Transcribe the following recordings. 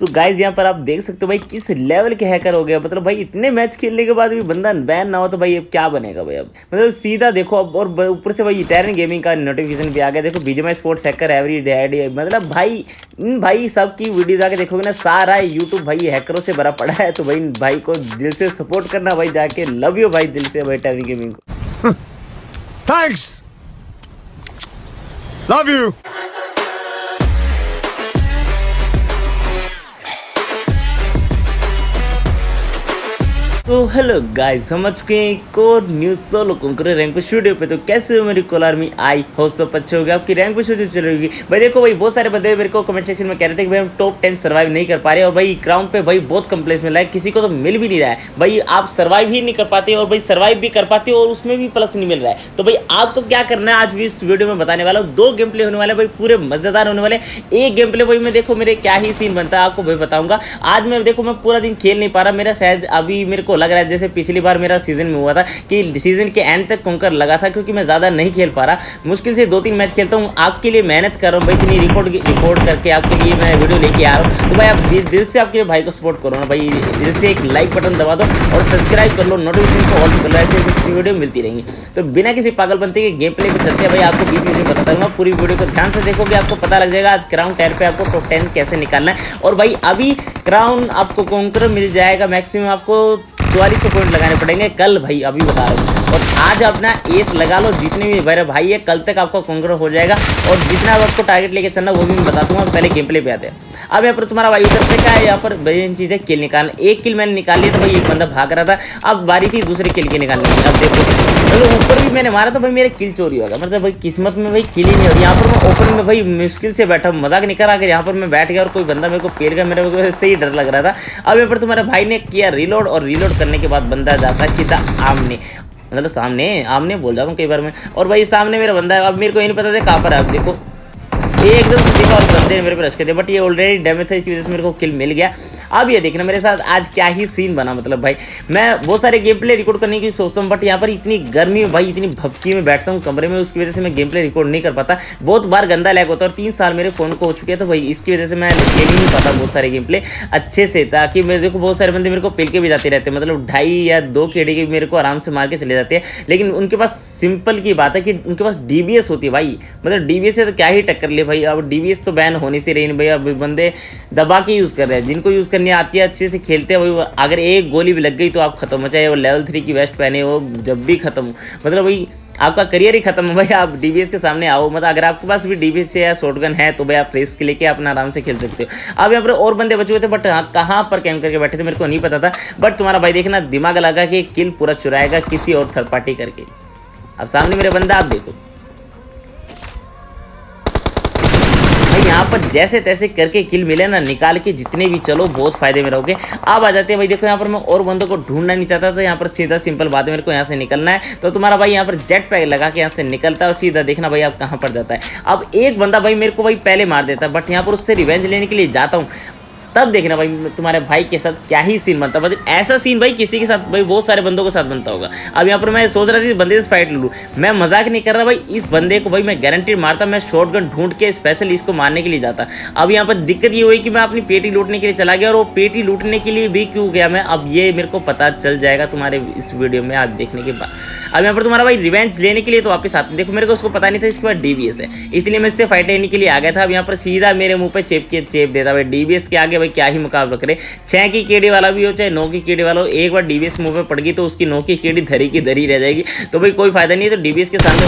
तो गाइज यहाँ पर आप देख सकते हो भाई किस लेवल के हैकर हो गया। मतलब भाई इतने मैच खेलने के बाद भी बंदा बैन ना हो तो भाई अब क्या बनेगा भाई। अब मतलब सीधा देखो अब, और ऊपर से भाई इटर्न गेमिंग का नोटिफिकेशन भी आ गया। देखो BGMI sports hacker every day, मतलब भाई इन भाई सबकी वीडियो जाके देखोगे ना, सारा यूट्यूब भाई हैकरों से भरा पड़ा है। तो भाई भाई को दिल से सपोर्ट करना भाई, जाके लव यू भाई दिल से भाई इटर्न गेमिंग को। Thanks, love you. तो हेलो गाइस, हम आ चुके हैं एक और न्यूज सोलो कंकरे रैंक पे स्टूडियो पे। तो कैसे हो मेरी कोल आर्मी? आई हो सब अच्छे हो गए। आपकी रैंक पे स्टूडियो चल रही होगी भाई। देखो भाई बहुत सारे बंदे मेरे को कमेंट सेक्शन में कह रहे थे कि भाई हम टॉप 10 सर्वाइव नहीं कर पा रहे, और भाई ग्राउंड पे भाई बहुत कंप्लेंट्स मिला है, किसी को तो मिल भी नहीं रहा है भाई। आप सर्वाइव ही नहीं कर पाते और भाई सर्वाइव भी कर पाते और उसमें भी प्लस नहीं मिल रहा है। तो भाई आपको क्या करना है आज भी इस वीडियो में बताने वाला हूँ। 2 गेम प्ले होने वाले भाई, पूरे मजेदार होने वाले। एक गेम प्ले भाई मैं देखो मेरे क्या ही सीन बनता है आपको भाई बताऊंगा। आज मैं देखो मैं पूरा दिन खेल नहीं पा रहा, मेरा शायद अभी मेरे को लग रहा है जैसे पिछली बार मेरा सीजन में हुआ था कि सीजन के एंड तक कंकर लगा था, क्योंकि मैं ज़्यादा नहीं खेल पा रहा। मुश्किल से 2-3 मैच खेलता हूँ, आपके लिए मेहनत कर रहा हूँ भाई, इतनी रिकॉर्ड करके आपके लिए मैं वीडियो लेके आ रहा हूँ। तो भाई आप दिल से आपके भाई को सपोर्ट करो ना भाई, दिल से एक लाइक बटन दबा दो और सब्सक्राइब कर लो, नोटिफिकेशन को ऑल कर लो, ऐसे कुछ वीडियो मिलती रहेंगी। तो बिना किसी पागलपंती के गेम प्ले पे चलते हैं भाई। आपको बीच में बता दूंगा, पूरी वीडियो को ध्यान से देखोगे आपको पता लग जाएगा आज क्राउन 10 पे आपको टॉप 10 कैसे निकालना है। और भाई अभी क्राउन आपको कंकर मिल जाएगा, मैक्सिमम आपको 4400 पॉइंट लगाने पड़ेंगे कल भाई, अभी बता रहा हूँ। और आज अपना एस लगा लो, जितने भी मेरे भाई है कल तक आपका कंकर हो जाएगा। और जितना आपको टारगेट लेके चलना वो भी मैं बता दूंगा। पहले गेम प्ले पे आते हैं। अब यहाँ पर तुम्हारा भाई उतर से क्या है, यहाँ पर मेन चीज़ है किल निकालना। एक किल मैंने निकाल लिया तो भाई एक बंदा भाग रहा था, अब बारी थी दूसरे किल के निकालने की। अब देखो चलो ऊपर भी मैंने मारा तो भाई मेरे किल चोरी होगा, मतलब भाई किस्मत में भाई किल ही नहीं हो रही। यहाँ पर मैं ओपन में भाई मुश्किल से बैठा, मजाक नहीं करा, अगर यहाँ पर मैं बैठ गया और कोई बंदा मेरे को पेल गया, मेरे को से ही डर लग रहा था। अब यहाँ पर तुम्हारे भाई ने किया रीलोड, और रीलोड करने के बाद बंदा जाता है सीधा आमने, मतलब सामने आमने बोल जाता हूँ कई बार मैं। और भाई सामने मेरा बंदा है, अब मेरे को ये नहीं पता था कहाँ पर है। अब देखो एकदम से देखा और बंदे ने मेरे पे रश कर दिया, बट ये ऑलरेडी डैमेज था, इसकी वजह से मेरे को किल मिल गया। अब ये देखना मेरे साथ आज क्या ही सीन बना। मतलब भाई मैं बहुत सारे गेम प्ले रिकॉर्ड करने की सोचता हूँ, बट यहाँ पर इतनी गर्मी में भाई, इतनी भपकी में बैठता हूँ कमरे में, उसकी वजह से मैं गेम प्ले रिकॉर्ड नहीं कर पाता। बहुत बार गंदा लैग होता है और 3 साल मेरे फोन को हो चुके हैं, तो भाई इसकी वजह से मैं खेल ही नहीं पाता बहुत सारे गेम प्ले अच्छे से। ताकि मेरे देखो बहुत सारे बंदे मेरे को पेल के भी जाते रहते हैं, मतलब 2.5 या 2 केडी के मेरे को आराम से मार के चले जाते हैं। लेकिन उनके पास सिंपल की बात है कि उनके पास डीबीएस होती है भाई, मतलब डीबीएस से तो क्या ही टक्कर ले भाई। अब डीबीएस तो बैन होने से रही नहीं भाई, अब बंदे दबा के यूज़ कर रहे हैं। जिनको यूज़ करनी आती है अच्छे से खेलते हैं भाई, अगर एक गोली भी लग गई तो आप खत्म हो, चाहे वो लेवल 3 की वेस्ट पहने हो, जब भी खत्म हो, मतलब भाई आपका करियर ही खत्म है भाई। आप डीबीएस के सामने आओ, मतलब अगर आपके पास भी डीबीएस या शॉटगन है तो भाई आप रेस के लेके अपना आराम से खेल सकते हो। अब यहाँ पर और बंदे बचे हुए थे, बट कहाँ पर कैंप करके बैठे थे मेरे को नहीं पता था। बट तुम्हारा भाई देखना दिमाग लगा कि किल पूरा चुराएगा किसी और थर्ड पार्टी करके। अब सामने मेरे बंदा आप देखो, यहाँ पर जैसे तैसे करके किल मिले ना, निकाल के जितने भी चलो बहुत फायदे में रहोगे। अब आ जाते हैं भाई, देखो यहाँ पर मैं और बंदों को ढूंढना नहीं चाहता था, यहाँ पर सीधा सिंपल बात है मेरे को यहाँ से निकलना है। तो तुम्हारा भाई यहाँ पर जेट पैक लगा के यहाँ से निकलता है और सीधा देखना भाई आप कहाँ पर जाता है। अब एक बंदा भाई मेरे को भाई पहले मार देता है, बट यहाँ पर उससे रिवेंज लेने के लिए जाता हूँ, तब देखना भाई तुम्हारे भाई के साथ क्या ही सीन बनता है। मतलब ऐसा सीन भाई किसी के साथ भाई बहुत सारे बंदों के साथ बनता होगा। अब यहाँ पर मैं सोच रहा था इस बंदे से फाइट लूँ, मैं मजाक नहीं कर रहा भाई, इस बंदे को भाई मैं गारंटीड मारता, मैं शॉटगन ढूंढ के स्पेशल इसको मारने के लिए जाता। अब यहाँ पर दिक्कत ये हुई कि मैं अपनी पेटी लूटने के लिए चला गया, और वो पेटी लूटने के लिए भी क्यों गया मैं, अब ये मेरे को पता चल जाएगा तुम्हारे इस वीडियो में आज देखने के बाद। अब यहाँ पर तुम्हारा भाई रिवेंज लेने के लिए तो वापस आते, देखो मेरे को उसको पता नहीं था इसके बाद डीबीएस है, इसलिए मैं इससे फाइट लेने के लिए आ गया था। अब यहाँ पर सीधा मेरे मुंह पे चेप देता भाई, डीबीएस के आगे भाई क्या ही मुकाबला करे। 6 की केडी वाला भी हो चाहे 9 की केडी वाला हो, एक बार डीबीएस मुंह पे पड़ गई तो उसकी 9 की केडी धरी की धरी रह जाएगी। तो भाई कोई फायदा नहीं है, तो डीबीएस के सामने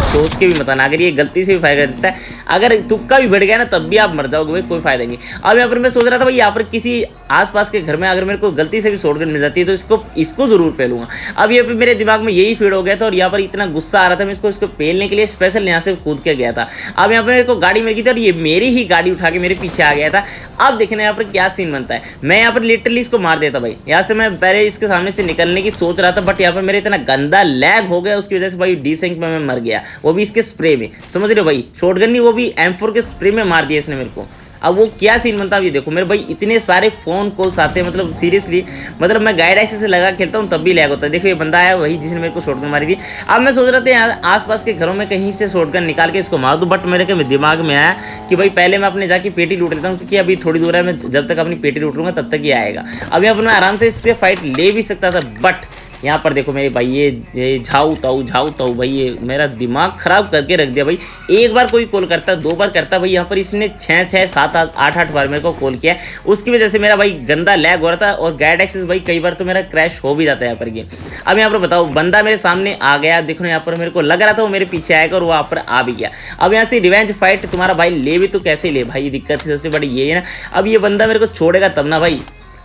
सोच के भी मत आना, अगर ये गलती से भी फायदा देता है, अगर तुक्का भी बढ़ गया ना तब भी आप मर जाओगे भाई, कोई फायदा नहीं। अब यहाँ पर मैं सोच रहा था भाई यहाँ पर किसी आसपास के घर में अगर मेरे को गलती से भी शॉटगन मिल जाती है तो इसको जरूर पेलूंगा। अब ये मेरे दिमाग में यही फीड हो गया था, और यहाँ पर इतना गुस्सा आ रहा था, मैं इसको पेलने के लिए स्पेशल यहाँ से कूद के गया था। अब यहाँ पर मेरे को गाड़ी मिल गई थी और ये मेरी ही गाड़ी उठा के मेरे पीछे आ गया था। अब देखना यहाँ पर क्या सीन बनता है, मैं यहाँ पर लिटरली इसको मार देता भाई। यहाँ से मैं पहले इसके सामने से निकलने की सोच रहा था, बट यहाँ पर मेरे इतना गंदा लैग हो गया उसकी वजह से भाई डीसेंक में मैं मर गया, वो भी इसके स्प्रे में, समझ रहे हो भाई, शॉटगन नहीं वो भी M4 के स्प्रे में मार दिया इसने मेरे को। अब वो क्या सीन बनता है ये देखो मेरे भाई, इतने सारे फोन कॉल्स आते हैं, मतलब सीरियसली, मतलब मैं गाइड एक्सेस से लगा खेलता हूँ तब भी लैग होता है। देखो ये बंदा आया वही जिसने मेरे को शॉटगन मारी थी। अब मैं सोच रहा था यहाँ आसपास के घरों में कहीं से शॉटगन निकाल के इसको मार दूँ, बट मेरे के दिमाग में आया कि भाई पहले मैं अपने जाके पेटी लूट लेता हूँ, क्योंकि अभी थोड़ी दूर है, मैं जब तक अपनी पेटी लूट लूँगा तब तक ये आएगा। अब यहाँ पर मैं आराम से इससे फाइट ले भी सकता था, बट यहाँ पर देखो मेरे भाई ये झाऊ ताऊ भाई, ये मेरा दिमाग खराब करके रख दिया भाई। एक बार कोई कॉल करता, 2 बार करता भाई, यहाँ पर इसने 6 7 8 बार मेरे को कॉल किया। उसकी वजह से मेरा भाई गंदा लैग हो रहा था, और गाइड एक्सेस भाई कई बार तो मेरा क्रैश हो भी जाता है यहाँ पर गेम। अब यहाँ पर बताओ बंदा मेरे सामने आ गया, देखो यहाँ पर मेरे को लग रहा था वो मेरे पीछे आएगा, और वहाँ पर आ भी गया। अब यहाँ से रिवेंज फाइट तुम्हारा भाई ले भी तो कैसे ले भाई, दिक्कत सबसे बड़ी ये है ना। अब ये बंदा मेरे को छोड़ेगा तब ना भाई,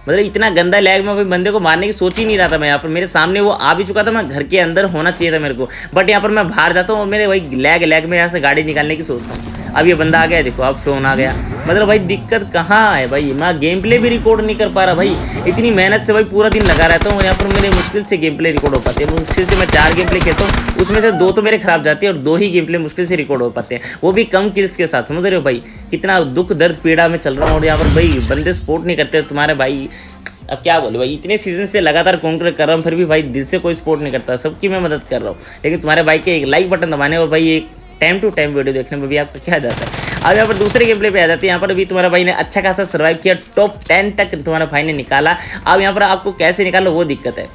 मतलब इतना गंदा लैग में भाई बंदे को मारने की सोच ही नहीं रहा था मैं। यहाँ पर मेरे सामने वो आ भी चुका था, मैं घर के अंदर होना चाहिए था मेरे को, बट यहाँ पर मैं बाहर जाता हूँ और मेरे भाई लैग में यहाँ से गाड़ी निकालने की सोचता हूँ। अब ये बंदा आ गया, देखो अब फोन आ गया, मतलब भाई दिक्कत कहाँ है भाई, मैं गेम प्ले भी रिकॉर्ड नहीं कर पा रहा भाई। इतनी मेहनत से भाई पूरा दिन लगा रहता हूँ, यहाँ पर मेरे मुश्किल से गेम प्ले रिकॉर्ड हो पाते हैं। मुश्किल से मैं 4 गेम प्ले खेलता हूँ, उसमें से 2 तो मेरे खराब जाती है, और 2 ही गेम प्ले मुश्किल से रिकॉर्ड हो पाते हैं, वो भी कम किल्स के साथ। समझ रहे हो भाई कितना दुख दर्द पीड़ा में चल रहा हूँ, और यहाँ पर भाई बंदे सपोर्ट नहीं करते तुम्हारे भाई। अब क्या बोले भाई, इतने सीजन से लगातार कॉन्कर कर रहा हूँ, फिर भी भाई दिल से कोई सपोर्ट नहीं करता, सबकी मैं मदद कर रहा हूँ, लेकिन तुम्हारे भाई के एक लाइक बटन दबाने और भाई एक टाइम टू टाइम वीडियो देखने में भी आपका क्या जाता है। अब यहाँ पर दूसरे गेम प्ले पे आ जाते हैं। यहाँ पर भी तुम्हारा भाई ने अच्छा खासा सर्वाइव किया, टॉप 10 तक तुम्हारा भाई ने निकाला। अब यहाँ पर आपको कैसे निकालो वो दिक्कत है,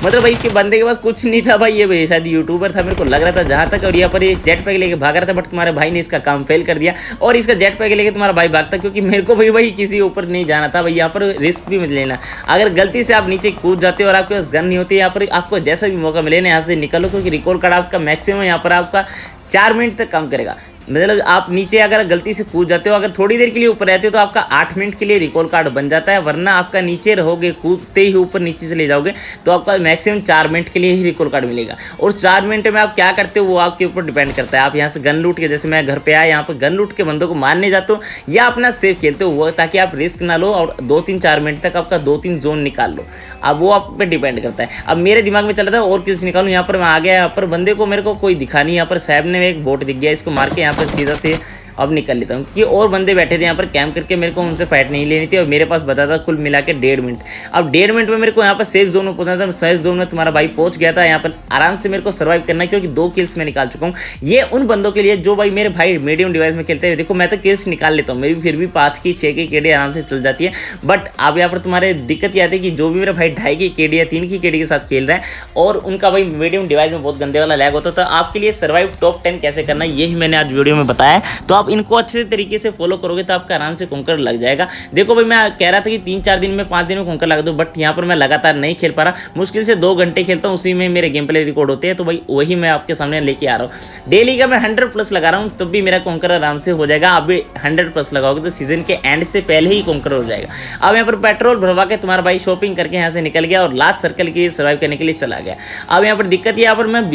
मतलब भाई इसके बंदे के पास कुछ नहीं था भाई, ये शायद यूट्यूबर था मेरे को लग रहा था जहाँ तक, और यहाँ पर ये जेट पैक लेके भाग रहा था, बट तुम्हारे भाई ने इसका काम फेल कर दिया, और इसका जेट पैक लेके तुम्हारा भाई भागता, क्योंकि मेरे को भाई किसी ऊपर नहीं जाना था भाई। यहाँ पर रिस्क भी मत लेना, अगर गलती से आप नीचे कूद जाते हो और आपके पास गन नहीं होती, यहाँ पर आपको जैसा भी मौका मिले ना यहाँ से निकलो, क्योंकि रिकॉर्ड कार्ड आपका मैक्सिमम यहाँ पर आपका 4 मिनट तक काम करेगा। मतलब आप नीचे अगर गलती से कूद जाते हो, अगर थोड़ी देर के लिए ऊपर रहते हो तो आपका 8 मिनट के लिए रिकॉल कार्ड बन जाता है, वरना आपका नीचे रहोगे, कूदते ही ऊपर नीचे चले जाओगे तो आपका मैक्सिमम 4 मिनट के लिए ही रिकॉल कार्ड मिलेगा। और 4 मिनट में आप क्या करते हो वो आपके ऊपर डिपेंड करता है। आप यहाँ से गन लूट के, जैसे मैं घर पे आया यहाँ पर गन लूट के बंदों को मारने जाते हो, या अपना सेफ खेलते हो वो, ताकि आप रिस्क ना लो और 2-3-4 मिनट तक आपका 2-3 जोन निकाल लो। अब वो आप पे डिपेंड करता है। अब मेरे दिमाग में चल रहा था और किसी निकालूँ, यहाँ पर मैं आ गया, यहाँ पर बंदे को मेरे को कोई दिखा नहीं, यहाँ पर साहब ने एक बोट दिख गया, इसको मार के यहाँ पर सीधा से अब निकल लेता हूँ, क्योंकि और बंदे बैठे थे यहाँ पर कैंप करके, मेरे को उनसे फाइट नहीं लेनी थी, और मेरे पास बचा था कुल मिला के 1.5 मिनट। अब 1.5 मिनट में मेरे को यहाँ पर सेफ जोन में पहुंचना था, सेफ जोन में तुम्हारा भाई पहुंच गया था। यहाँ पर आराम से मेरे को सर्वाइव करना है, क्योंकि 2 किल्स में निकाल चुका हूँ। ये उन बंदों के लिए जो भाई मेरे भाई मीडियम डिवाइस में खेलते हैं, देखो मैं तो किल्स निकाल लेता हूँ, मेरी फिर भी 5 की 6 की केडी आराम से चल जाती है। बट अब यहाँ पर तुम्हारे दिक्कत ये आती है कि जो भी मेरा भाई 2.5 की केडी या 3 की केडी के साथ खेल रहा है, और उनका भाई मीडियम डिवाइस में बहुत गंदे वाला लैग होता है, तो आपके लिए सर्वाइव टॉप 10 कैसे करना है यही मैंने आज वीडियो में बताया है। तो आप इनको अच्छे तरीके से फॉलो करोगे तो आपका आराम से कंकर लग जाएगा। देखो भाई मैं कह रहा था कि 3-4 दिन में 5 दिन में कंकर लगा दो, बट यहाँ पर मैं लगातार नहीं खेल पा रहा, मुश्किल से 2 घंटे खेलता हूँ, उसी में मेरे गेम प्ले रिकॉर्ड होते हैं, तो भाई वही मैं आपके सामने लेके आ रहा हूँ। डेली का मैं 100+ लगा रहा हूँ, तब भी मेरा कंकर आराम से हो जाएगा। आप भी 100+ लगाओगे तो सीजन के एंड से पहले ही कंकर हो जाएगा। अब यहाँ पर पेट्रोल भरवा के तुम्हारा भाई शॉपिंग करके यहाँ से निकल गया, और लास्ट सर्कल के लिए सर्वाइव करने के लिए चला गया। अब यहाँ पर दिक्कत यहाँ पर मैं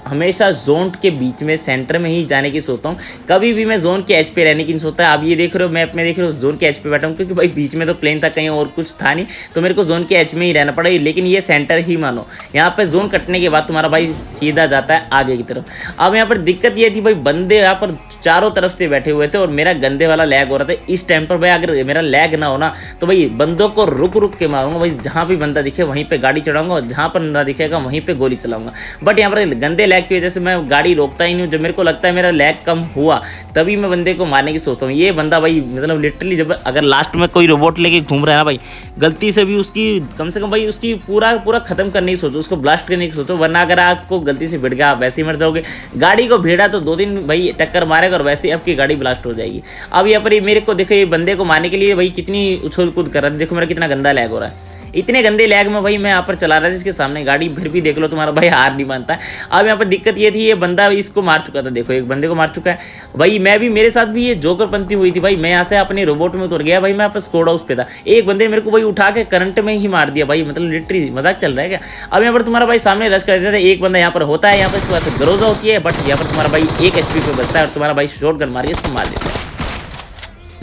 हमेशा जोन के बीच में सेंटर में ही जाने की सोचता हूँ, कभी भी मैं जोन के एज पे रहने की नहीं सोचता। आप ये देख रहे हो मैप में देख रहे हो जोन के एज पे बैठा हूँ, क्योंकि भाई बीच में तो प्लेन था, कहीं और कुछ था नहीं, तो मेरे को जोन के एज में ही रहना पड़ा। लेकिन ये सेंटर ही मानो, यहाँ पे जोन कटने के बाद तुम्हारा भाई सीधा जाता है आगे की तरफ। अब यहाँ पर दिक्कत ये थी भाई बंदे यहाँ पर चारों तरफ से बैठे हुए थे, और मेरा गंदे वाला लैग हो रहा था। इस टाइम पर भाई अगर मेरा लैग ना होना तो भाई बंदों को रुक के मारूंगा भाई, जहाँ भी बंदा दिखे वहीं पे गाड़ी चढ़ाऊंगा, और जहाँ पर बंदा दिखेगा वहीं पे गोली चलाऊंगा। बट यहाँ पर गंदे लैग की वजह से मैं गाड़ी रोकता ही नहीं हूँ। जब मेरे को लगता है मेरा लैग कम हुआ तभी मैं बंदे को मारने की सोचता हूँ। ये बंदा भाई मतलब लिटरली, जब अगर लास्ट में कोई रोबोट लेके घूम रहा है ना भाई, गलती से भी उसकी कम से कम भाई उसकी पूरा खत्म करने की सोचो, उसको ब्लास्ट करने की सोचो, वरना अगर आपको गलती से भिड़ गया आप वैसे ही मर जाओगे। गाड़ी को भिड़ा तो 2 दिन भाई टक्कर मारेगा, और वैसे ही आपकी गाड़ी ब्लास्ट हो जाएगी। अब यहाँ पर ये मेरे को देखो, ये बंदे को मारने के लिए भाई कितनी उछल कूद कर रहा है, देखो मेरा कितना गंदा लैग हो रहा है। इतने गंदे लैग में भाई मैं यहाँ पर चला रहा था इसके सामने गाड़ी, फिर भी देख लो तुम्हारा भाई हार नहीं मानता है। अब यहाँ पर दिक्कत ये थी, ये बंदा इसको मार चुका था, देखो एक बंदे को मार चुका है भाई। मैं भी, मेरे साथ भी ये जोकर पंथी हुई थी भाई। मैं यहाँ से अपने रोबोट में उतर गया भाई, मैं आपस स्क्वाड हाउस पे था, एक बंदे ने मेरे को भाई उठा के करंट में ही मार दिया भाई, मतलब लिटरली मजाक चल रहा है क्या। अब यहाँ पर तुम्हारा भाई सामने रश कर देता है, एक बंदा यहाँ पर होता है, यहाँ पर इसके बाद ग्रोजा होती है, बट यहाँ पर तुम्हारा भाई 1 HP पे बचता है, और तुम्हारा भाई शॉटगन मार के इसको मार देता है।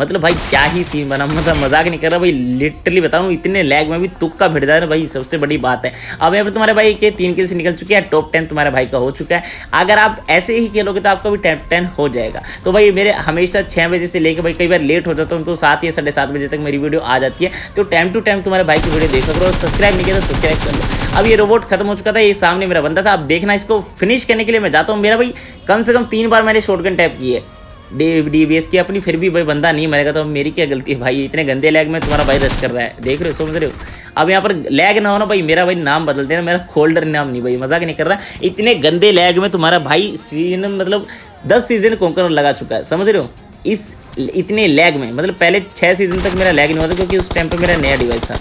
मतलब भाई क्या ही सीन बना, मतलब मजाक नहीं कर रहा भाई, लिटरली बता रहा हूँ, इतने लैग में भी तुक्का भिड़ जा रहा है भाई, सबसे बड़ी बात है। अब यहाँ पे तुम्हारे भाई के 3 किल्स निकल चुके हैं, टॉप 10 तुम्हारे भाई का हो चुका है। अगर आप ऐसे ही खेलोगे तो आपका भी टॉप 10 हो जाएगा। तो भाई मेरे हमेशा 6 बजे से लेकर भाई कई बार लेट हो जाता हूँ तो 7 या 7:30 बजे तक मेरी वीडियो आ जाती है। तो टाइम टू टाइम तुम्हारे भाई की वीडियो देखा करो, और सब्सक्राइब नहीं किया तो सब्सक्राइब कर लो। अब ये रोबोट खत्म हो चुका था, ये सामने मेरा बंदा था। अब देखना, इसको फिनिश करने के लिए मैं जाता हूँ। मेरा भाई कम से कम 3 बार मैंने शॉटगन टैप की है, DBS की अपनी, फिर भी भाई बंदा नहीं मरेगा। तो अब मेरी क्या गलती है भाई, इतने गंदे लैग में तुम्हारा भाई रश कर रहा है, देख रहे हो, समझ रहे हो। अब यहाँ पर लैग ना हो ना भाई, मेरा भाई नाम बदल देना, मेरा खोल्डर नाम नहीं भाई, मजाक नहीं कर रहा। इतने गंदे लैग में तुम्हारा भाई सीजन मतलब 10 सीजन कोंकर लगा चुका है, समझ रहे हो। इस इतने लैग में, मतलब पहले 6 सीजन तक मेरा लैग नहीं हुआ था, क्योंकि उस टाइम पर मेरा नया डिवाइस था।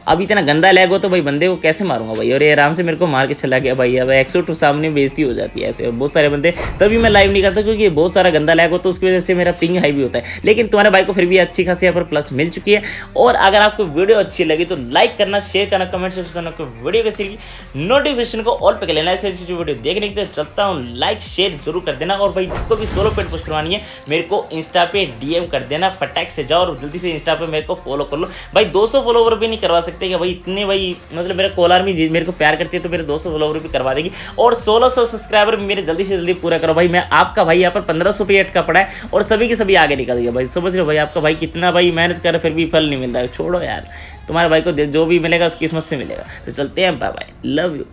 अब इतना गंदा लैग हो तो भाई बंदे को कैसे मारूंगा भाई, और ये आराम से मेरे को मार के चला गया भाई। अब 102 सामने बेइज्जती हो जाती है ऐसे बहुत सारे बंदे, तभी मैं लाइव नहीं करता, क्योंकि बहुत सारा गंदा लैग हो तो उसकी वजह से मेरा पिंग हाई भी होता है। लेकिन तुम्हारे भाई को फिर भी अच्छी खासी यहाँ पर प्लस मिल चुकी है। और अगर आपको वीडियो अच्छी लगी तो लाइक करना, शेयर करना, कमेंट करना, वीडियो के सिर्फ नोटिफिकेशन को ऑल पे कर लेना। ऐसे ऐसी वीडियो देखने के लिए चलता हूँ, लाइक शेयर जरूर कर देना। और भाई जिसको भी सोलो पेड पोस्ट करवानी है मेरे को इंस्टा पे DM कर देना, फटाक से जाओ और जल्दी से इंस्टा पे मेरे को फॉलो कर लो भाई। 200 फॉलोवर भी नहीं करवा सकते क्या भाई, इतने भाई मतलब मेरा कोल आर्मी मेरे को प्यार करती है, तो मेरे 200 फॉलोवर भी करवा देगी। और 1600 सब्सक्राइबर भी मेरे जल्दी से जल्दी पूरा करो भाई। मैं आपका भाई यहाँ पर 1500 पे अटका पड़ा है और सभी के सभी आगे निकल गया भाई, समझ रहे हो भाई। आपका भाई कितना भाई मेहनत कर फिर भी फल नहीं मिल रहा है, छोड़ो यार, तुम्हारे भाई को जो भी मिलेगा उस किस्मत से मिलेगा। तो चलते हैं, बाय बाय, लव यू।